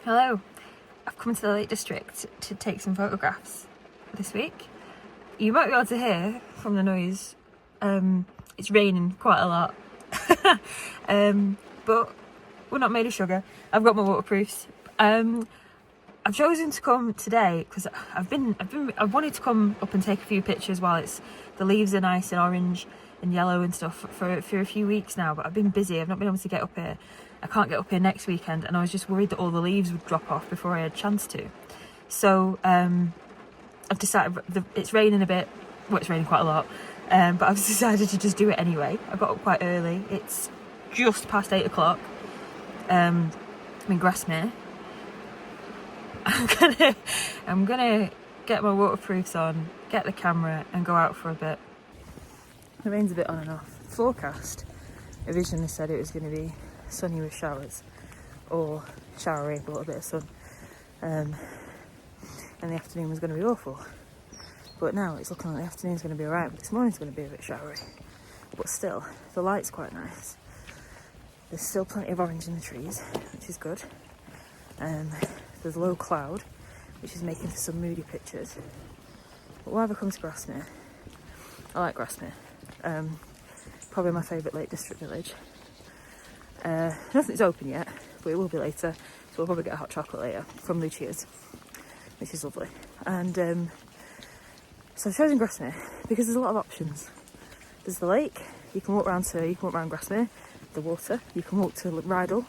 Hello, I've come to the Lake District to take some photographs this week. You might be able to hear from the noise, it's raining quite a lot, but we're not made of sugar. I've got my waterproofs. I've chosen to come today because I've wanted to come up and take a few pictures while the leaves are nice and orange and yellow and stuff for a few weeks now, but I've been busy. I've not been able to get up here. I can't get up here next weekend, and I was just worried that all the leaves would drop off before I had a chance to. So I've decided, it's raining a bit, well, it's raining quite a lot, but I've decided to just do it anyway. I got up quite early. It's just past 8 o'clock. I'm in Grasmere. I'm gonna get my waterproofs on, get the camera, and go out for a bit. The rain's a bit on and off. The forecast originally said it was going to be sunny with showers, or showery with a little bit of sun, and the afternoon was going to be awful. But now it's looking like the afternoon's going to be alright, but this morning's going to be a bit showery. But still, the light's quite nice. There's still plenty of orange in the trees, which is good. There's low cloud, which is making for some moody pictures. But why have I come to Grasmere? I like Grasmere. Probably my favourite Lake District village. Nothing's open yet, but it will be later, so we'll probably get a hot chocolate later from Lucia's, which is lovely. And so I've chosen Grasmere because there's a lot of options. There's the lake, you can walk around Grasmere, the water, you can walk to Rydal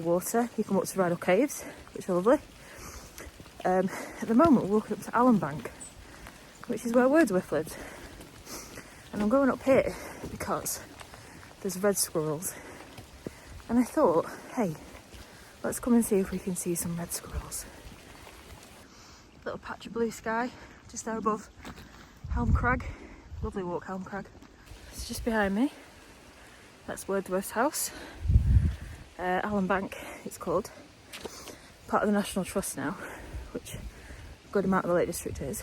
Water, you can walk to Rydal Caves, which are lovely. At the moment we're walking up to Allen Bank, which is where Wordsworth lived. And I'm going up here because there's red squirrels. And I thought, hey, let's come and see if we can see some red squirrels. Little patch of blue sky just there above Helm Crag. Lovely walk, Helm Crag. It's just behind me. That's Wordsworth's house. Allen Bank, it's called. Part of the National Trust now, which a good amount of the Lake District is.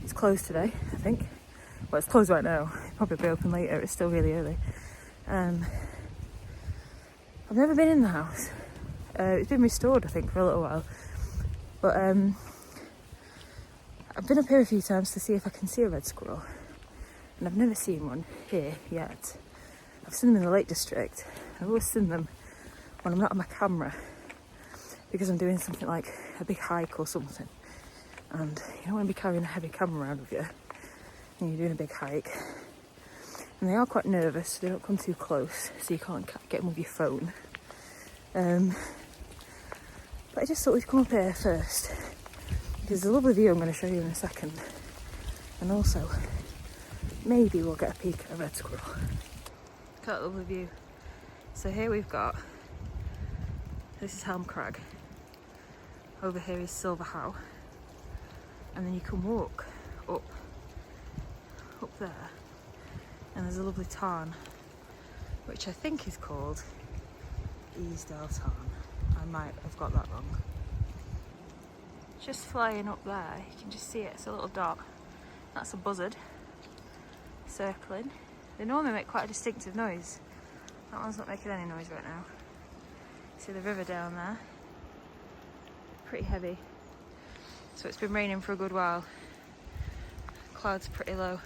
It's closed today, I think. Well, it's closed right now. It'll probably be open later. It's still really early. I've never been in the house. It's been restored, I think, for a little while. But I've been up here a few times to see if I can see a red squirrel. And I've never seen one here yet. I've seen them in the Lake District. I've always seen them when I'm not on my camera, because I'm doing something like a big hike or something. And you don't want to be carrying a heavy camera around with you when you're doing a big hike. And they are quite nervous, so they don't come too close, so you can't get them with your phone. But I just thought we'd come up here first, because there's a lovely view I'm going to show you in a second. And also, maybe we'll get a peek at a red squirrel. Look at that lovely view. So here we've got, this is Helm Crag. Over here is Silver Howe. And then you can walk up there, and there's a lovely tarn, which I think is called Easdale Tarn. I might have got that wrong. Just flying up there, you can just see it, it's a little dot. That's a buzzard circling. They normally make quite a distinctive noise. That one's not making any noise right now. See the river down there? Pretty heavy. So it's been raining for a good while. Clouds pretty low.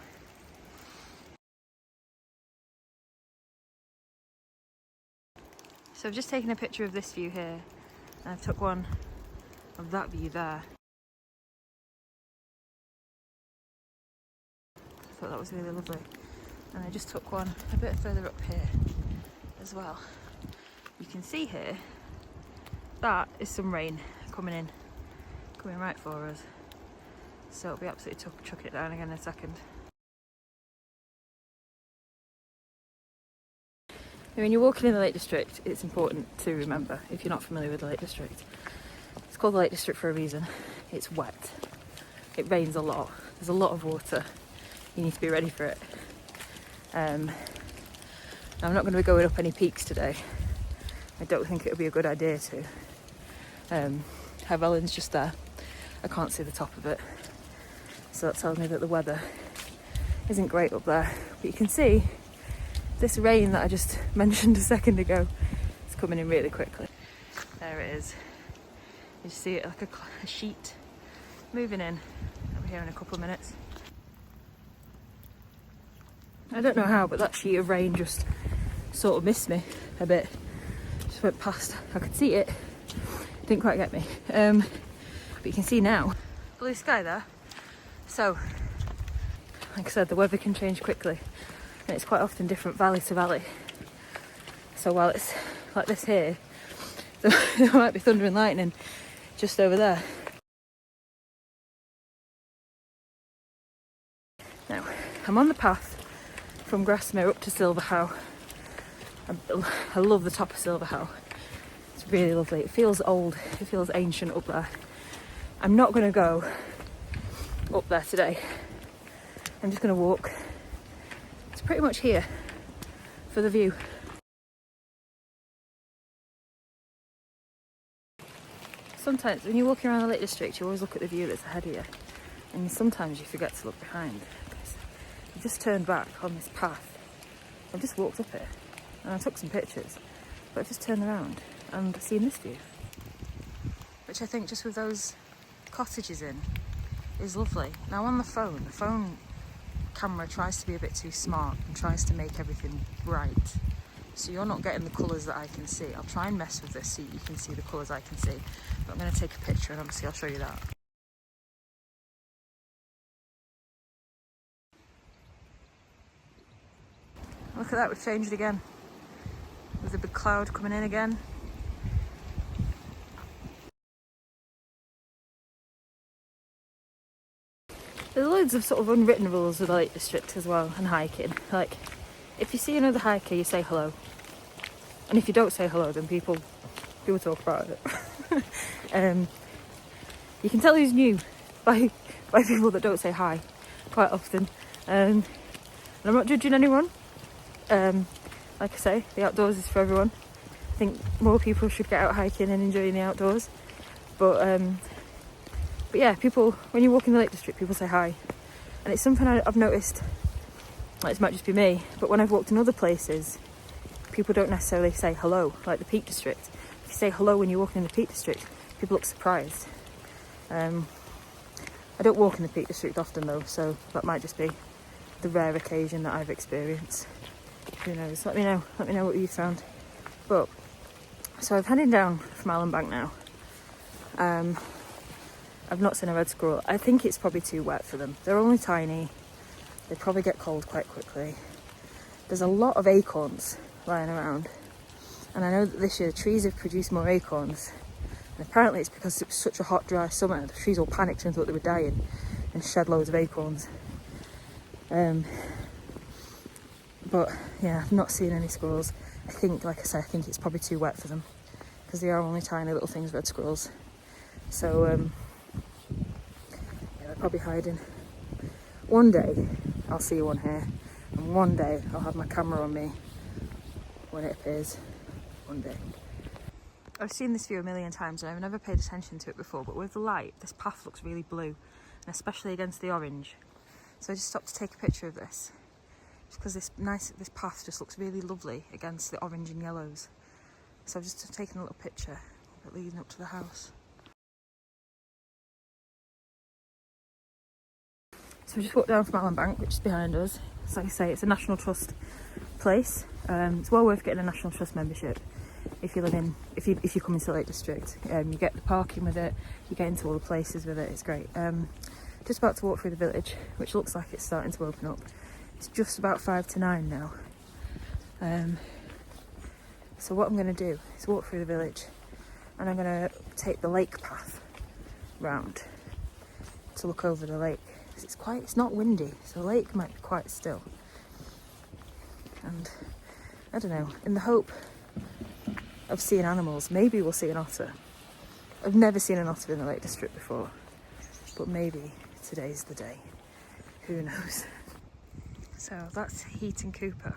So I've just taken a picture of this view here, and I've took one of that view there. I thought that was really lovely. And I just took one a bit further up here as well. You can see here, that is some rain coming right for us. So it'll be absolutely chucking it down again in a second. When you're walking in the Lake District, it's important to remember, if you're not familiar with the Lake District, it's called the Lake District for a reason. It's wet. It rains a lot. There's a lot of water. You need to be ready for it. I'm not going to be going up any peaks today. I don't think it would be a good idea to. Helvellyn's just there. I can't see the top of it. So that tells me that the weather isn't great up there. But you can see this rain that I just mentioned a second ago, it's coming in really quickly. There it is. You see it like a sheet moving in. I'll be here in a couple of minutes. I don't know how, but that sheet of rain just sort of missed me a bit. Just went past. I could see it. Didn't quite get me. But you can see now. Blue sky there. So, like I said, the weather can change quickly. And it's quite often different valley to valley. So while it's like this here, there might be thunder and lightning just over there. Now, I'm on the path from Grasmere up to Silverhow. I love the top of Silverhow. It's really lovely. It feels old, it feels ancient up there. I'm not going to go up there today. I'm just going to walk. It's pretty much here for the view. Sometimes when you're walking around the Lake District, you always look at the view that's ahead of you, and sometimes you forget to look behind. I've just turned back on this path. I've just walked up it and I took some pictures, but I've just turned around and seen this view, which I think just with those cottages in is lovely. Now on the phone camera tries to be a bit too smart and tries to make everything bright. So you're not getting the colours that I can see. I'll try and mess with this so you can see the colours I can see. But I'm going to take a picture and obviously I'll show you that. Look at that, we've changed again. With a big cloud coming in again. There's loads of sort of unwritten rules with the Lake District as well and hiking. Like, if you see another hiker, you say hello. And if you don't say hello, then people talk about it. You can tell who's new by people that don't say hi quite often. And I'm not judging anyone. Like I say, the outdoors is for everyone. I think more people should get out hiking and enjoying the outdoors. But yeah, people, when you walk in the Lake District, people say hi. And it's something I've noticed, like this might just be me, but when I've walked in other places, people don't necessarily say hello, like the Peak District. If you say hello when you're walking in the Peak District, people look surprised. I don't walk in the Peak District often though, so that might just be the rare occasion that I've experienced. Who knows? Let me know what you found. But, so I'm heading down from Allen Bank now. I've not seen a red squirrel. I think it's probably too wet for them. They're only tiny. They probably get cold quite quickly. There's a lot of acorns lying around. And I know that this year the trees have produced more acorns. And apparently it's because it was such a hot, dry summer. The trees all panicked and thought they were dying and shed loads of acorns. But yeah, I've not seen any squirrels. I think, like I said, I think it's probably too wet for them because they are only tiny little things, red squirrels. So yeah, they're probably hiding. One day I'll see one here, and one day I'll have my camera on me when it appears. One day. I've seen this view a million times and I've never paid attention to it before, but with the light, this path looks really blue, and especially against the orange. So I just stopped to take a picture of this, just because this path just looks really lovely against the orange and yellows. So I've just taken a little picture of it leading up to the house. So we just walked down from Allen Bank, which is behind us. So like I say, it's a National Trust place. It's well worth getting a National Trust membership if you come into the Lake District. You get the parking with it, you get into all the places with it, it's great. Just about to walk through the village, which looks like it's starting to open up. It's just about 8 to 9 now. So what I'm going to do is walk through the village, and I'm going to take the lake path round to look over the lake. It's not windy, so the lake might be quite still. And I don't know, in the hope of seeing animals, maybe we'll see an otter. I've never seen an otter in the Lake District before, but maybe today's the day. Who knows? So that's Heaton Cooper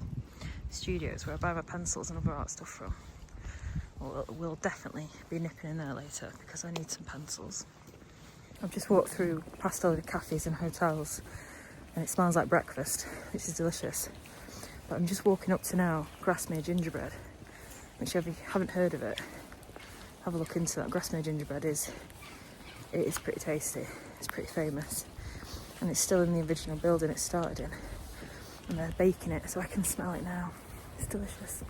Studios, where I buy my pencils and other art stuff from. Well, we'll definitely be nipping in there later because I need some pencils. I've just walked through past all the cafes and hotels, and it smells like breakfast, which is delicious. But I'm just walking up to now Grasmere gingerbread, which if you haven't heard of it, have a look into that. Grasmere gingerbread it is pretty tasty. It's pretty famous, and it's still in the original building it started in, and they're baking it, so I can smell it now. It's delicious.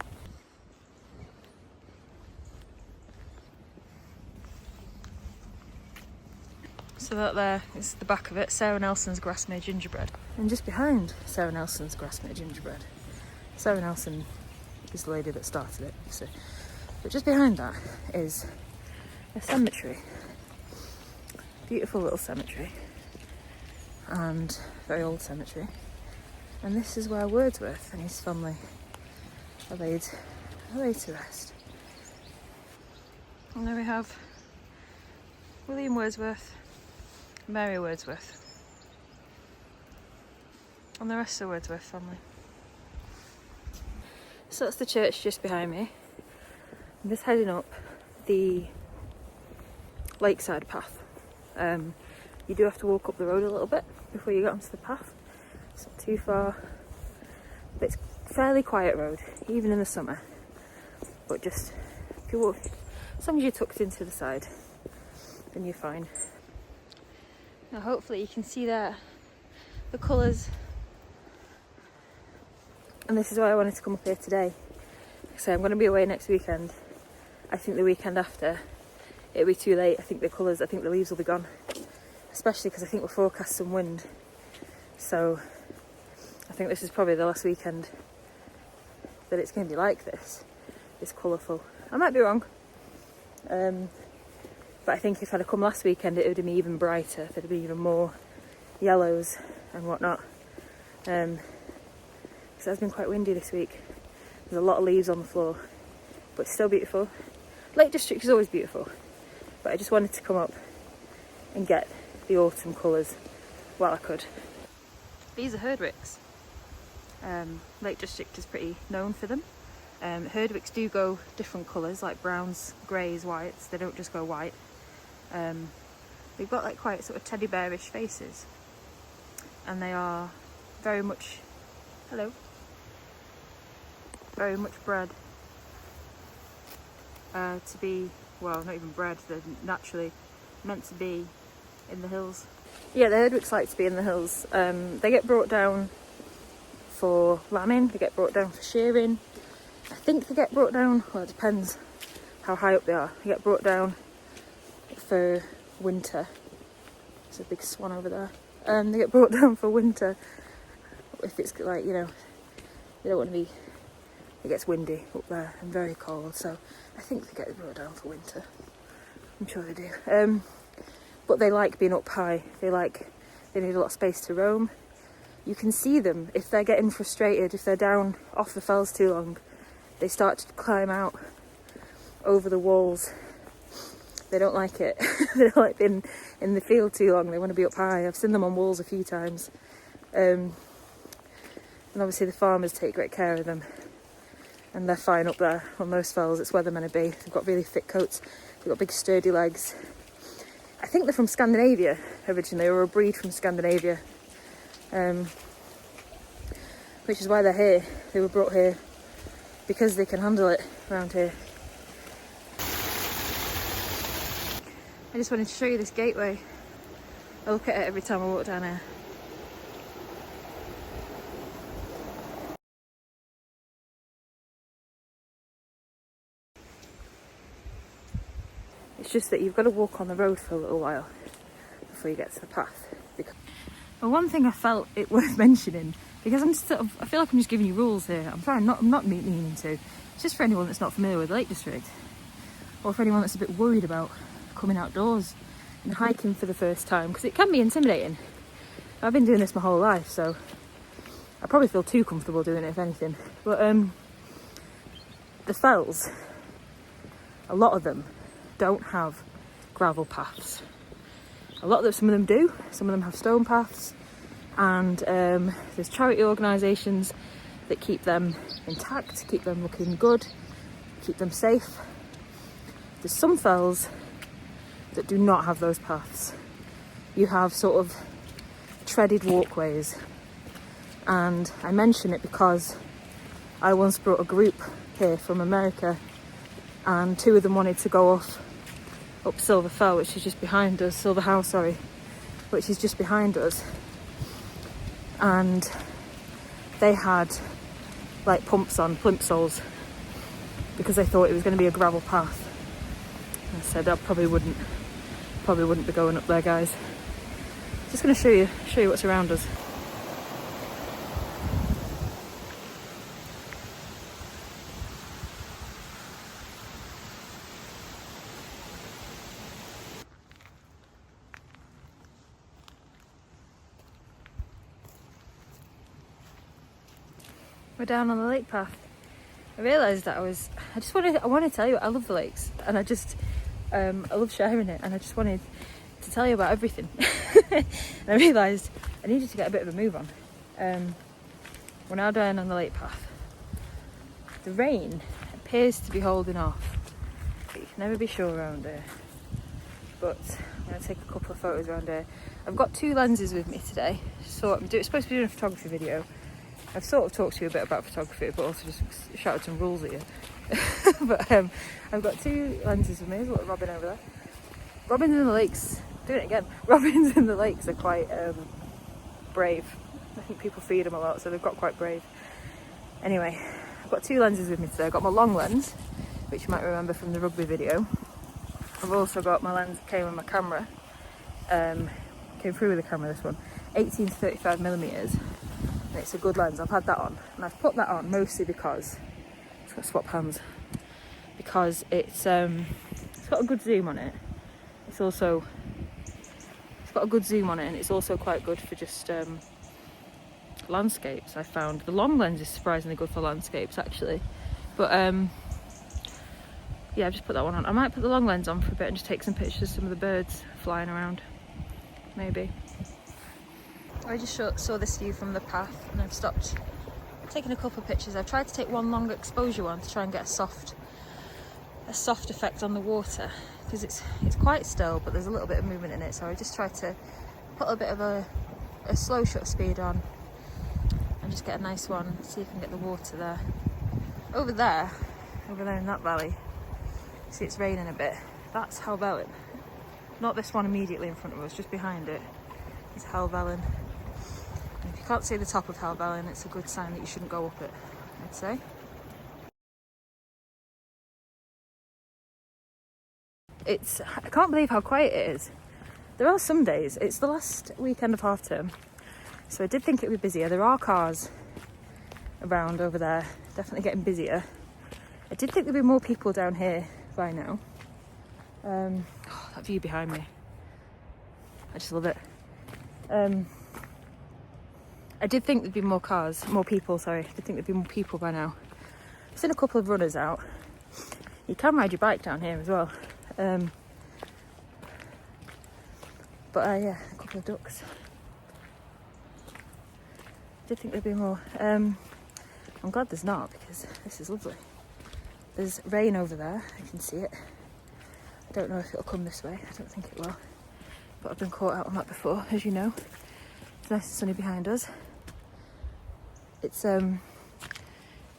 So that there is the back of it, Sarah Nelson's Grasmere gingerbread. And just behind Sarah Nelson's Grasmere gingerbread, Sarah Nelson is the lady that started it, obviously. But just behind that is a cemetery. Beautiful little cemetery. And very old cemetery. And this is where Wordsworth and his family are laid to rest. And there we have William Wordsworth, Mary Wordsworth, and the rest of the Wordsworth family. So that's the church just behind me. I'm just heading up the lakeside path. You do have to walk up the road a little bit before you get onto the path. It's not too far, but it's a fairly quiet road, even in the summer. But just, if you walk, as long as you're tucked into the side, then you're fine. Now hopefully you can see there the colours, and this is why I wanted to come up here today. So I'm going to be away next weekend. I think the weekend after it'll be too late. I think the leaves will be gone, especially because I think we're forecast some wind, so I think this is probably the last weekend that it's going to be like this colourful. I might be wrong, but I think if I'd have come last weekend it would have been even brighter. There'd have been even more yellows and whatnot, because it has been quite windy this week. There's a lot of leaves on the floor, but it's still beautiful. Lake District is always beautiful, but I just wanted to come up and get the autumn colours while I could. These are herdwicks. Lake District is pretty known for them. Herdwicks do go different colours, like browns, greys, whites. They don't just go white. They've got like quite sort of teddy bearish faces, and they are very much very much bred to be, well, not even bred, they're naturally meant to be in the hills. Yeah, the herdwicks like to be in the hills. They get brought down for lambing, they get brought down for shearing. I think they get brought down, well, it depends how high up they are. They get brought down for winter. There's a big swan over there. They get brought down for winter if it's like, you know, they don't want to be, it gets windy up there and very cold, so I think they get brought down for winter. I'm sure they do. But they like being up high. They need a lot of space to roam. You can see them if they're getting frustrated, if they're down off the fells too long, they start to climb out over the walls. They don't like it. They don't like being in the field too long. They want to be up high. I've seen them on walls a few times. And obviously the farmers take great care of them, and they're fine up there on those fells. It's where they're meant to be. They've got really thick coats. They've got big sturdy legs. I think they're from Scandinavia originally, or a breed from Scandinavia, which is why they're here. They were brought here because they can handle it around here. I just wanted to show you this gateway. I look at it every time I walk down here. It's just that you've got to walk on the road for a little while before you get to the path. Well, one thing I felt it worth mentioning, because I feel like I'm just giving you rules here. I'm not meaning to. It's just for anyone that's not familiar with the Lake District, or for anyone that's a bit worried about coming outdoors and hiking for the first time, because it can be intimidating. I've been doing this my whole life, so I probably feel too comfortable doing it, if anything. But the fells, a lot of them don't have gravel paths. Some of them do. Some of them have stone paths, and there's charity organisations that keep them intact, keep them looking good, keep them safe. There's some fells that do not have those paths. You have sort of treaded walkways, and I mention it because I once brought a group here from America and 2 of them wanted to go up Silver Fell, which is just behind us, Silver House, sorry, which is just behind us. And they had like pumps on, plimp soles, because they thought it was going to be a gravel path. And I said I probably wouldn't be going up there, guys. Just going to show you what's around us. We're down on the lake path. I realised that I want to tell you, I love the lakes, and I love sharing it, and I just wanted to tell you about everything. And I realised I needed to get a bit of a move on. We're now down on the lake path. The rain appears to be holding off, but you can never be sure around here. But I'm going to take a couple of photos around here. I've got 2 lenses with me today, so I'm supposed to be doing a photography video. I've sort of talked to you a bit about photography, but also just shouted some rules at you. But I've got 2 lenses with me. There's a little robin over there. Robins in the lakes, doing it again. Robins in the lakes are quite brave. I think people feed them a lot, so they've got quite brave. Anyway, I've got 2 lenses with me today. I've got my long lens, which you might remember from the rugby video. I've also got my lens that came with my camera. Came through with the camera, this one. 18 to 35 millimeters. And it's a good lens. I've had that on, and I've put that on mostly because it's got swap hands. Because it's got a good zoom on it. It's got a good zoom on it, and it's also quite good for just landscapes. I found the long lens is surprisingly good for landscapes actually, but yeah, I've just put that one on. I might put the long lens on for a bit and just take some pictures of some of the birds flying around, maybe. I just saw this view from the path, and I've stopped taking a couple of pictures. I've tried to take one longer exposure one to try and get a soft effect on the water, because it's quite still, but there's a little bit of movement in it. So I just tried to put a bit of a slow shutter speed on and just get a nice one. See if I can get the water there. Over there in that valley, see it's raining a bit. That's Helvellyn. Not this one immediately in front of us, just behind it is Helvellyn. And if you can't see the top of Helvellyn, it's a good sign that you shouldn't go up it, I'd say. I can't believe how quiet it is. There are some days, it's the last weekend of half term, so I did think it would be busier. There are cars around over there, definitely getting busier. I did think there'd be more people down here by now. Oh, that view behind me, I just love it. I did think there'd be more people, sorry. I did think there'd be more people by now. I've seen a couple of runners out. You can ride your bike down here as well. But yeah, a couple of ducks. I did think there'd be more. I'm glad there's not, because this is lovely. There's rain over there, I can see it. I don't know if it'll come this way, I don't think it will. But I've been caught out on that before, as you know. It's nice and sunny behind us. It's if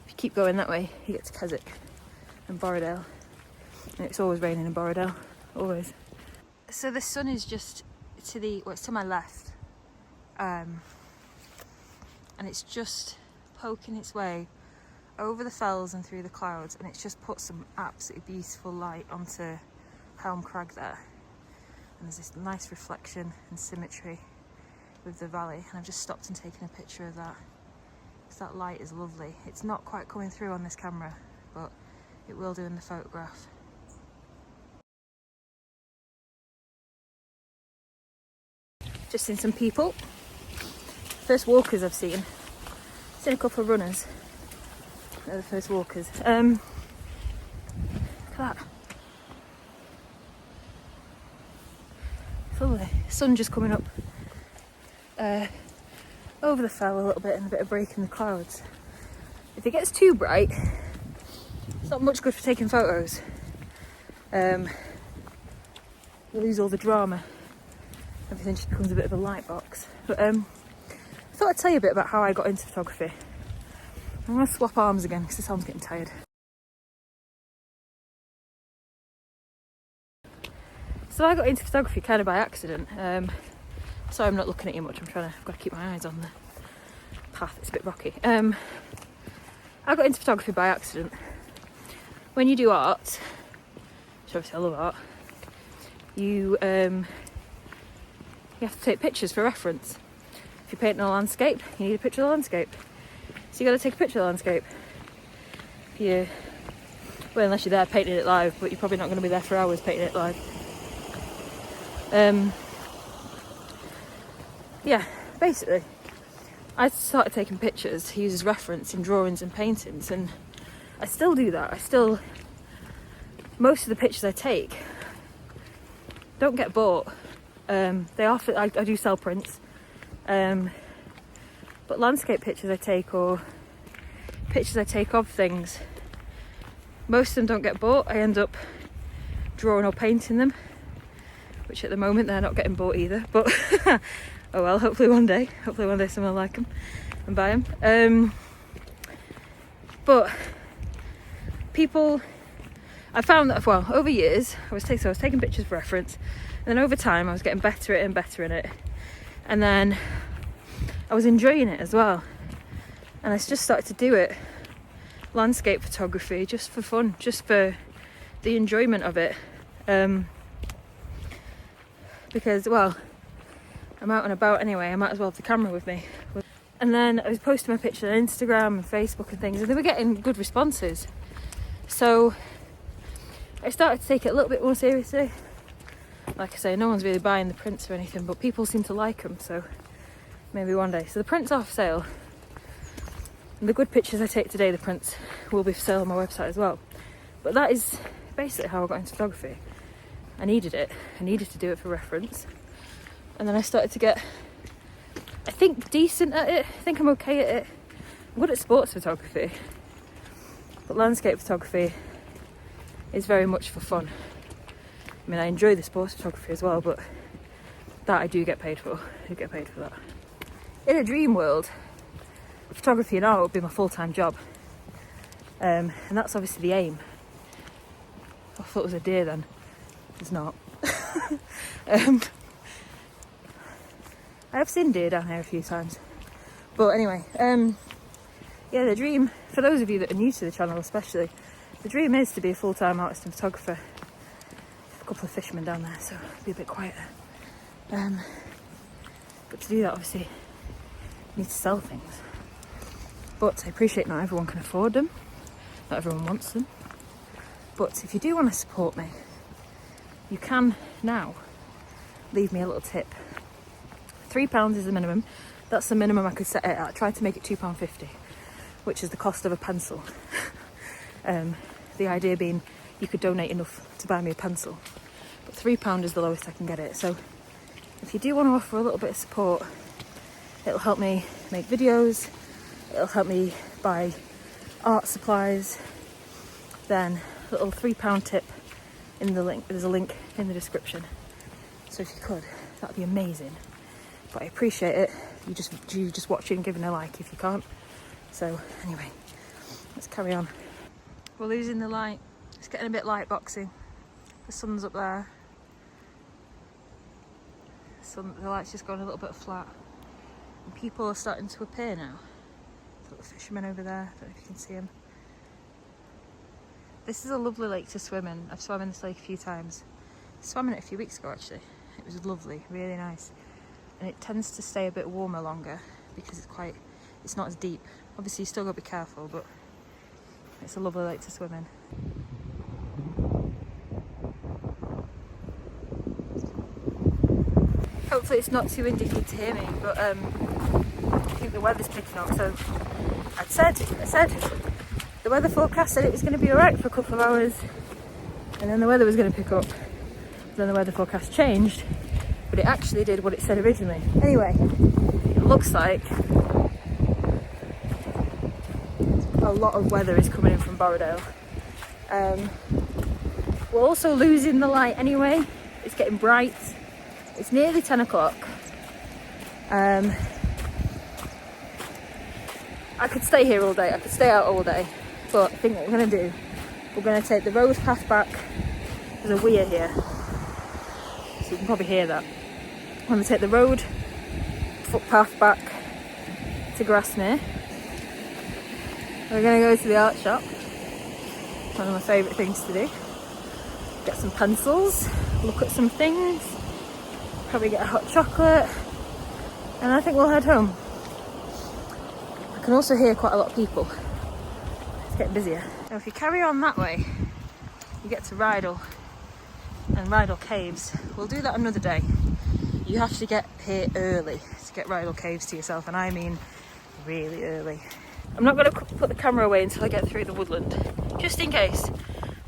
you keep going that way, you get to Keswick and Borrowdale. And it's always raining in Borrowdale, always. So the sun is just it's to my left. And it's just poking its way over the fells and through the clouds, and it's just put some absolutely beautiful light onto Helm Crag there. And there's this nice reflection and symmetry with the valley, and I've just stopped and taken a picture of that, because that light is lovely. It's not quite coming through on this camera, but it will do in the photograph. Just seen some people. First walkers I've seen. Seen a couple of runners. They're the first walkers. Look at that. It's lovely. Sun just coming up over the fell a little bit, and a bit of break in the clouds. If it gets too bright, it's not much good for taking photos. You lose all the drama. Everything just becomes a bit of a light box. But I thought I'd tell you a bit about how I got into photography. I'm going to swap arms again because this arm's getting tired. So I got into photography kind of by accident. Sorry I'm not looking at you much, I've got to keep my eyes on the path, it's a bit rocky. I got into photography by accident. When you do art, which obviously I love art, you have to take pictures for reference. If you're painting a landscape, you need a picture of the landscape. So you got to take a picture of the landscape. Well, unless you're there painting it live, but you're probably not going to be there for hours painting it live. Yeah, basically, I started taking pictures to use as reference in drawings and paintings, and I still do that. Most of the pictures I take don't get bought. They often, I do sell prints, but landscape pictures I take, or pictures I take of things, most of them don't get bought. I end up drawing or painting them, which at the moment they're not getting bought either, but oh well, hopefully one day someone will like them and buy them. But people, I found that, well, over years I was taking pictures for reference, and then over time I was getting better at it and better in it, and then I was enjoying it as well, and I just started to do it, landscape photography, just for fun, just for the enjoyment of it, because, well, I'm out and about anyway, I might as well have the camera with me. And then I was posting my pictures on Instagram and Facebook and things, and they were getting good responses, so I started to take it a little bit more seriously. Like I say, no one's really buying the prints or anything, but people seem to like them, so maybe one day. So the prints are for sale. And the good pictures I take today, the prints will be for sale on my website as well. But that is basically how I got into photography. I needed it. I needed to do it for reference. And then I started to get, I think, decent at it. I think I'm okay at it. I'm good at sports photography. But landscape photography is very much for fun. I mean, I enjoy the sports photography as well, but that I do get paid for. I do get paid for that. In a dream world, photography and art would be my full-time job, and that's obviously the aim. I thought it was a deer then. It's not. I have seen deer down here a few times, but anyway, yeah, the dream, for those of you that are new to the channel especially, the dream is to be a full-time artist and photographer. A couple of fishermen down there, so it'll be a bit quieter, but to do that, obviously you need to sell things. But I appreciate not everyone can afford them, not everyone wants them. But if you do want to support me, you can now leave me a little tip. £3 is the minimum. That's the minimum I could set it at. I tried to make it £2.50, which is the cost of a pencil. The idea being you could donate enough to buy me a pencil. But £3 is the lowest I can get it. So if you do want to offer a little bit of support, it'll help me make videos, it'll help me buy art supplies, then a little £3 tip in the link. There's a link in the description. So if you could, that'd be amazing. But I appreciate it. You just watching, giving a like if you can't. So anyway, let's carry on. We're losing the light. It's getting a bit light boxing. The sun's up there. The light's just gone a little bit flat. And people are starting to appear now. Little fisherman over there, I don't know if you can see him. This is a lovely lake to swim in. I've swum in this lake a few times. I swam in it a few weeks ago actually. It was lovely, really nice. And it tends to stay a bit warmer longer because it's not as deep. Obviously you still got to be careful, but it's a lovely lake to swim in. Hopefully it's not too windy for you to hear me, but I think the weather's picking up, so I said the weather forecast said it was going to be alright for a couple of hours, and then the weather was going to pick up. Then the weather forecast changed, but it actually did what it said originally. Anyway, it looks like a lot of weather is coming in from Borrowdale. We're also losing the light anyway. It's getting bright. It's nearly 10 o'clock. I could stay here all day. I could stay out all day. But I think what we're going to do, we're going to take the road path back. There's a weir here. you can probably hear that. I'm going to take the road footpath back to Grasmere. We're going to go to the art shop. One of my favourite things to do. Get some pencils, look at some things, probably get a hot chocolate, and I think we'll head home. I can also hear quite a lot of people. It's getting busier. Now if you carry on that way, you get to Rydal and Rydal Caves. We'll do that another day. You have to get here early to get Rydal Caves to yourself, and I mean really early. I'm not going to put the camera away until I get through the woodland, just in case.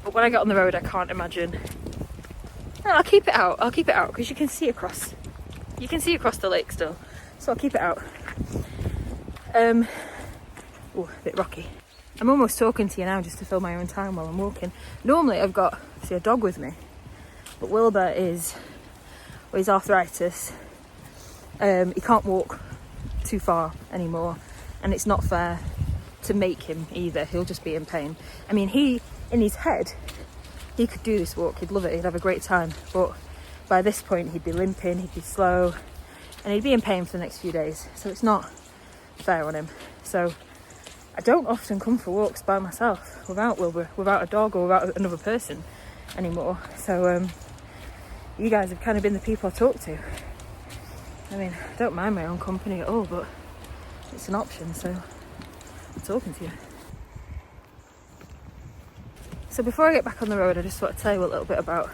But when I get on the road, I can't imagine. No, I'll keep it out. I'll keep it out because you can see across. You can see across the lake still, so I'll keep it out. Oh, a bit rocky. I'm almost talking to you now just to fill my own time while I'm walking. Normally I've got, see, a dog with me, but Wilbur is, well, he's arthritis. He can't walk too far anymore, and it's not fair to make him either. He'll just be in pain. I mean, he, in his head, he could do this walk, he'd love it, he'd have a great time, but by this point he'd be limping, he'd be slow, and he'd be in pain for the next few days, so it's not fair on him. So I don't often come for walks by myself without Wilbur, without a dog or without another person anymore. So you guys have kind of been the people I talk to. I mean, I don't mind my own company at all, but it's an option, so I'm talking to you. So before I get back on the road, I just want to tell you a little bit about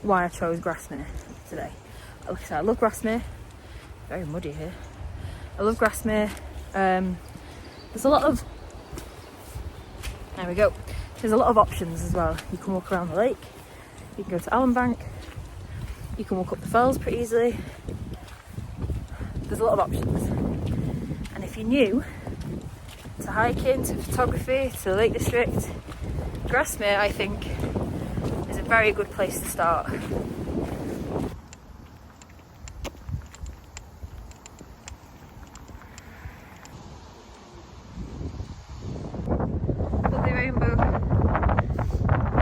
why I chose Grasmere today. Like I said, I love Grasmere. Very muddy here. I love Grasmere. There's a lot of, there we go. There's a lot of options as well. You can walk around the lake. You can go to Allenbank. You can walk up the fells pretty easily. There's a lot of options. And if you're new to hiking, to photography, to the Lake District, Grasmere, I think, is a very good place to start. Lovely rainbow.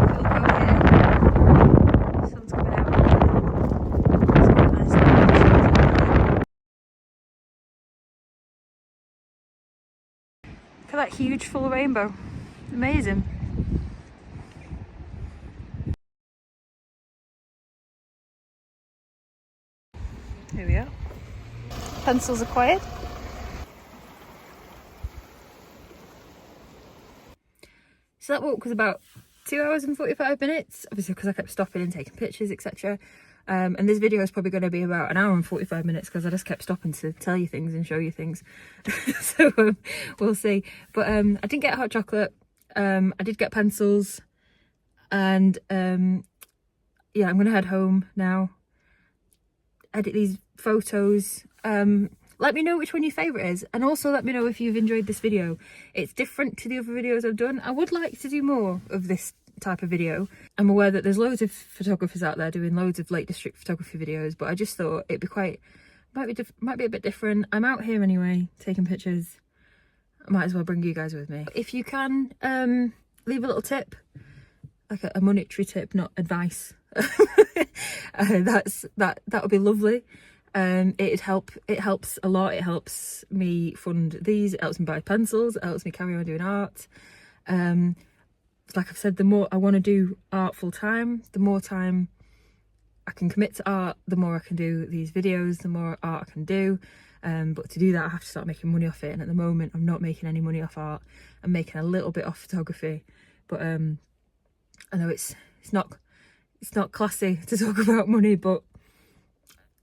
Look over here. Sun's coming out. It's quite nice. Look at that huge full rainbow. Amazing. Here we are. Pencils acquired. So that walk was about 2 hours and 45 minutes, obviously because I kept stopping and taking pictures, etc. And this video is probably going to be about an hour and 45 minutes because I just kept stopping to tell you things and show you things. So we'll see. But I didn't get hot chocolate. I did get pencils. And yeah, I'm going to head home now. Edit these photos. Let me know which one your favourite is, and also let me know if you've enjoyed this video. It's different to the other videos I've done. I would like to do more of this type of video. I'm aware that there's loads of photographers out there doing loads of Lake District photography videos, but I just thought it'd be might be a bit different. I'm out here anyway, taking pictures. I might as well bring you guys with me. If you can, leave a little tip, like a monetary tip, not advice. That would be lovely. It helps a lot. It helps me fund these, it helps me buy pencils, it helps me carry on doing art. Like I've said, the more I want to do art full time, the more time I can commit to art, the more I can do these videos, the more art I can do. But to do that, I have to start making money off it, and at the moment I'm not making any money off art. I'm making a little bit off photography, but I know it's not classy to talk about money, but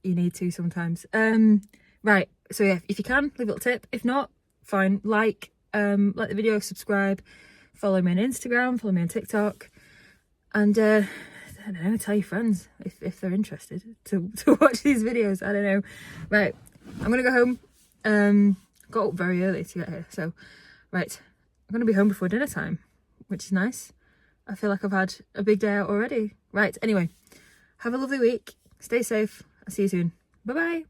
you need to sometimes. Right, so yeah, if you can, leave a little tip. If not, fine. Like the video, subscribe, follow me on Instagram, follow me on TikTok, and I don't know, tell your friends if they're interested to watch these videos. I don't know. Right, I'm gonna go home. Got up very early to get here, so right, I'm gonna be home before dinner time, which is nice. I feel like I've had a big day out already. Right, anyway, have a lovely week. Stay safe. I'll see you soon. Bye-bye.